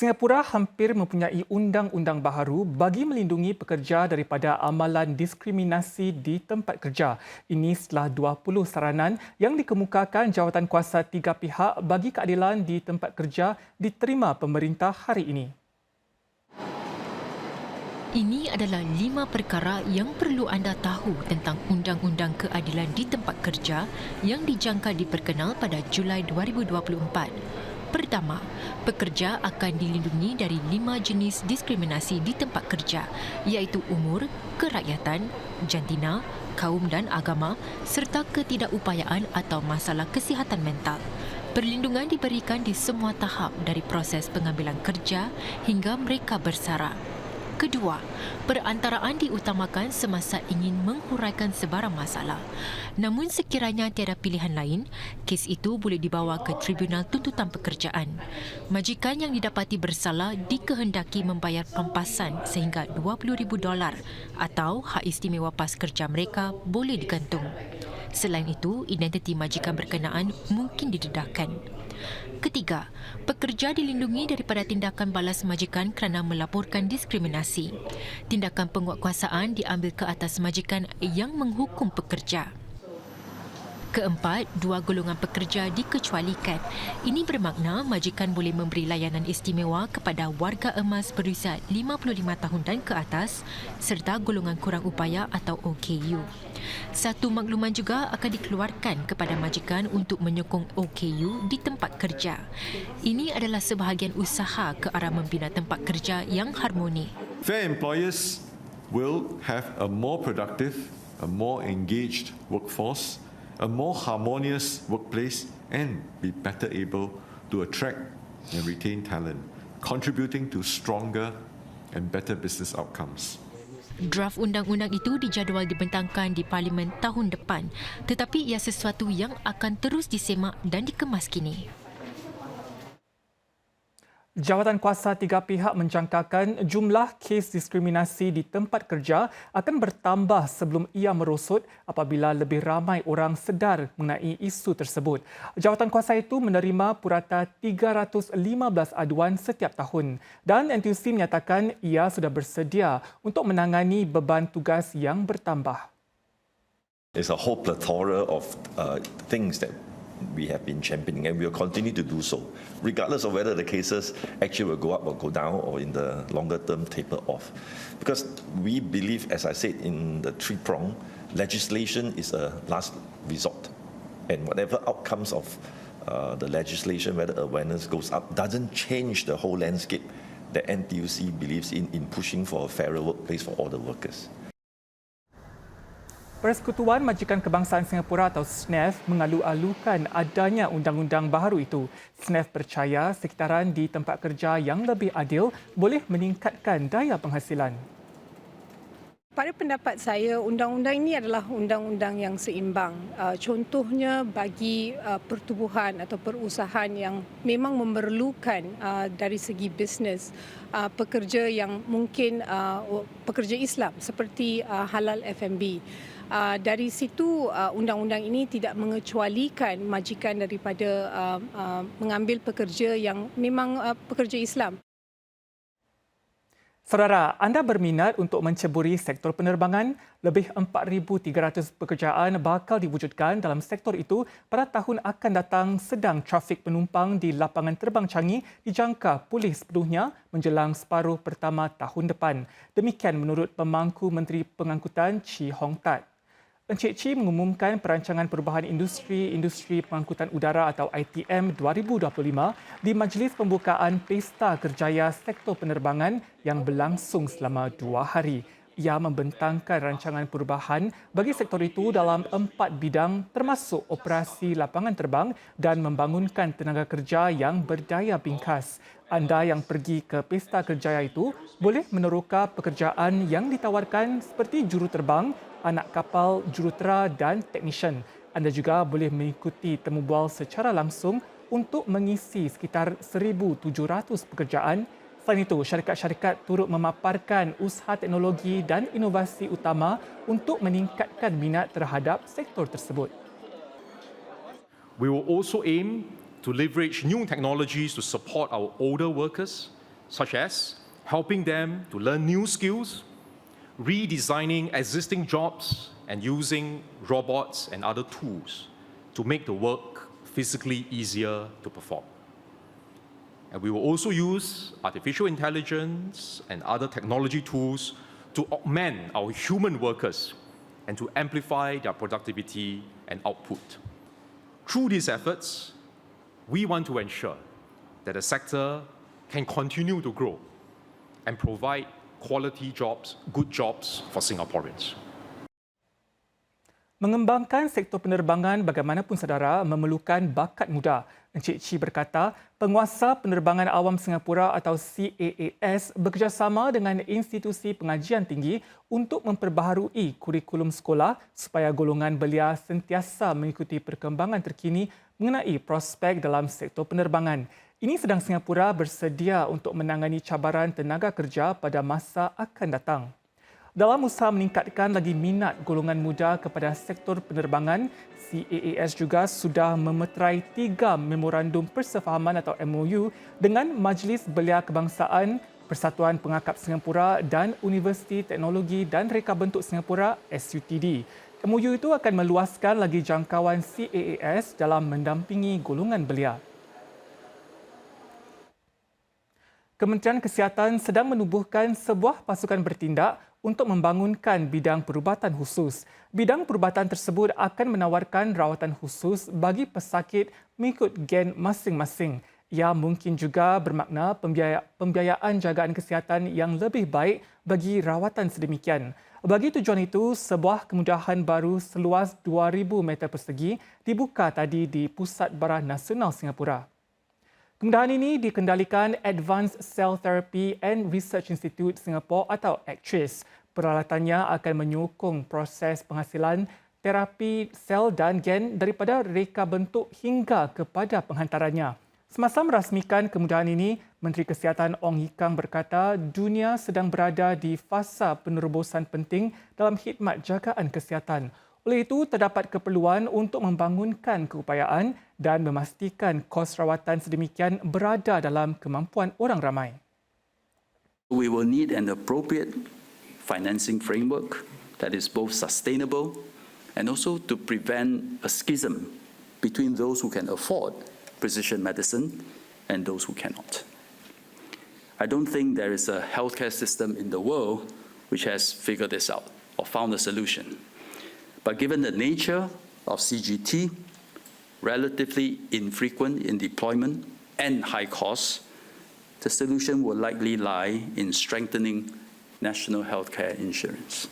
Singapura hampir mempunyai undang-undang baharu bagi melindungi pekerja daripada amalan diskriminasi di tempat kerja. Ini setelah 20 saranan yang dikemukakan Jawatankuasa tiga pihak bagi keadilan di tempat kerja diterima pemerintah hari ini. Ini adalah 5 perkara yang perlu anda tahu tentang Undang-Undang Keadilan di Tempat Kerja yang dijangka diperkenal pada Julai 2024. Pertama, pekerja akan dilindungi dari 5 jenis diskriminasi di tempat kerja, iaitu umur, kerakyatan, jantina, kaum dan agama serta ketidakupayaan atau masalah kesihatan mental. Perlindungan diberikan di semua tahap dari proses pengambilan kerja hingga mereka bersara. Kedua, perantaraan diutamakan semasa ingin menghuraikan sebarang masalah. Namun sekiranya tiada pilihan lain, kes itu boleh dibawa ke Tribunal Tuntutan Pekerjaan. Majikan yang didapati bersalah dikehendaki membayar pampasan sehingga $20,000 atau hak istimewa pas kerja mereka boleh digantung. Selain itu, identiti majikan berkenaan mungkin didedahkan. Ketiga, pekerja dilindungi daripada tindakan balas majikan kerana melaporkan diskriminasi. Tindakan penguatkuasaan diambil ke atas majikan yang menghukum pekerja. Keempat, 2 golongan pekerja dikecualikan. Ini bermakna majikan boleh memberi layanan istimewa kepada warga emas berusia 55 tahun dan ke atas serta golongan kurang upaya atau OKU. Satu makluman juga akan dikeluarkan kepada majikan untuk menyokong OKU di tempat kerja. Ini adalah sebahagian usaha ke arah membina tempat kerja yang harmoni. Fair employers will have a more productive, a more engaged workforce, a more harmonious workplace, and be better able to attract and retain talent, contributing to stronger and better business outcomes. Draft undang-undang itu dijadual dibentangkan di Parlimen tahun depan, tetapi ia sesuatu yang akan terus disemak dan dikemas kini. Jawatankuasa tiga pihak menjangkakan jumlah kes diskriminasi di tempat kerja akan bertambah sebelum ia merosot apabila lebih ramai orang sedar mengenai isu tersebut. Jawatankuasa itu menerima purata 315 aduan setiap tahun dan NTUC menyatakan ia sudah bersedia untuk menangani beban tugas yang bertambah. It's a whole plethora of things that we have been championing, and we will continue to do so, regardless of whether the cases actually will go up or go down, or in the longer term taper off. Because we believe, as I said, in the three-prong, legislation is a last resort, and whatever outcomes of the legislation, whether awareness goes up, doesn't change the whole landscape that NTUC believes in pushing for a fairer workplace for all the workers. Persekutuan Majikan Kebangsaan Singapura atau SNEF mengalu-alukan adanya undang-undang baharu itu. SNEF percaya sekitaran di tempat kerja yang lebih adil boleh meningkatkan daya penghasilan. Pada pendapat saya, undang-undang ini adalah undang-undang yang seimbang. Contohnya bagi pertubuhan atau perusahaan yang memang memerlukan dari segi bisnes pekerja yang mungkin pekerja Islam seperti halal F&B. Dari situ undang-undang ini tidak mengecualikan majikan daripada mengambil pekerja yang memang pekerja Islam. Saudara, anda berminat untuk menceburi sektor penerbangan? Lebih 4,300 pekerjaan bakal diwujudkan dalam sektor itu pada tahun akan datang sedang trafik penumpang di lapangan terbang Changi dijangka pulih sepenuhnya menjelang separuh pertama tahun depan. Demikian menurut Pemangku Menteri Pengangkutan Chee Hong Tat. Encik Chee mengumumkan perancangan perubahan industri pengangkutan udara atau ITM 2025 di Majlis Pembukaan Pesta Kerjaya Sektor Penerbangan yang berlangsung selama 2 hari. Ia membentangkan rancangan perubahan bagi sektor itu dalam 4 bidang termasuk operasi lapangan terbang dan membangunkan tenaga kerja yang berdaya bingkas. Anda yang pergi ke Pesta Kerjaya itu boleh meneroka pekerjaan yang ditawarkan seperti juruterbang, anak kapal, jurutera dan teknisyen. Anda juga boleh mengikuti temu bual secara langsung untuk mengisi sekitar 1,700 pekerjaan. Selain itu, syarikat-syarikat turut memaparkan usaha teknologi dan inovasi utama untuk meningkatkan minat terhadap sektor tersebut. We will also aim to leverage new technologies to support our older workers such as helping them to learn new skills, redesigning existing jobs, and using robots and other tools to make the work physically easier to perform. And we will also use artificial intelligence and other technology tools to augment our human workers and to amplify their productivity and output. Through these efforts, we want to ensure that the sector can continue to grow and provide quality jobs, good jobs for Singaporeans. Mengembangkan sektor penerbangan bagaimanapun saudara memerlukan bakat muda. Encik Chi berkata, Penguasa Penerbangan Awam Singapura atau CAAS bekerjasama dengan institusi pengajian tinggi untuk memperbaharui kurikulum sekolah supaya golongan belia sentiasa mengikuti perkembangan terkini mengenai prospek dalam sektor penerbangan. Ini sedang Singapura bersedia untuk menangani cabaran tenaga kerja pada masa akan datang. Dalam usaha meningkatkan lagi minat golongan muda kepada sektor penerbangan, CAAS juga sudah memeterai 3 memorandum persefahaman atau MOU dengan Majlis Belia Kebangsaan, Persatuan Pengakap Singapura dan Universiti Teknologi dan Reka Bentuk Singapura SUTD. MOU itu akan meluaskan lagi jangkauan CAAS dalam mendampingi golongan belia. Kementerian Kesihatan sedang menubuhkan sebuah pasukan bertindak untuk membangunkan bidang perubatan khusus. Bidang perubatan tersebut akan menawarkan rawatan khusus bagi pesakit mengikut gen masing-masing. Ia mungkin juga bermakna pembiayaan jagaan kesihatan yang lebih baik bagi rawatan sedemikian. Bagi tujuan itu, sebuah kemudahan baru seluas 2,000 meter persegi dibuka tadi di Pusat Barah Nasional Singapura. Kemudahan ini dikendalikan Advanced Cell Therapy and Research Institute Singapore atau ACTRIS. Peralatannya akan menyokong proses penghasilan terapi sel dan gen daripada reka bentuk hingga kepada penghantarannya. Semasa merasmikan kemudahan ini, Menteri Kesihatan Ong Ye Kung berkata dunia sedang berada di fasa penerobosan penting dalam khidmat jagaan kesihatan. Oleh itu, terdapat keperluan untuk membangunkan keupayaan dan memastikan kos rawatan sedemikian berada dalam kemampuan orang ramai. We will need an appropriate financing framework that is both sustainable and also to prevent a schism between those who can afford precision medicine and those who cannot. I don't think there is a healthcare system in the world which has figured this out or found a solution. But given the nature of CGT, relatively infrequent in deployment and high costs, the solution will likely lie in strengthening national healthcare insurance.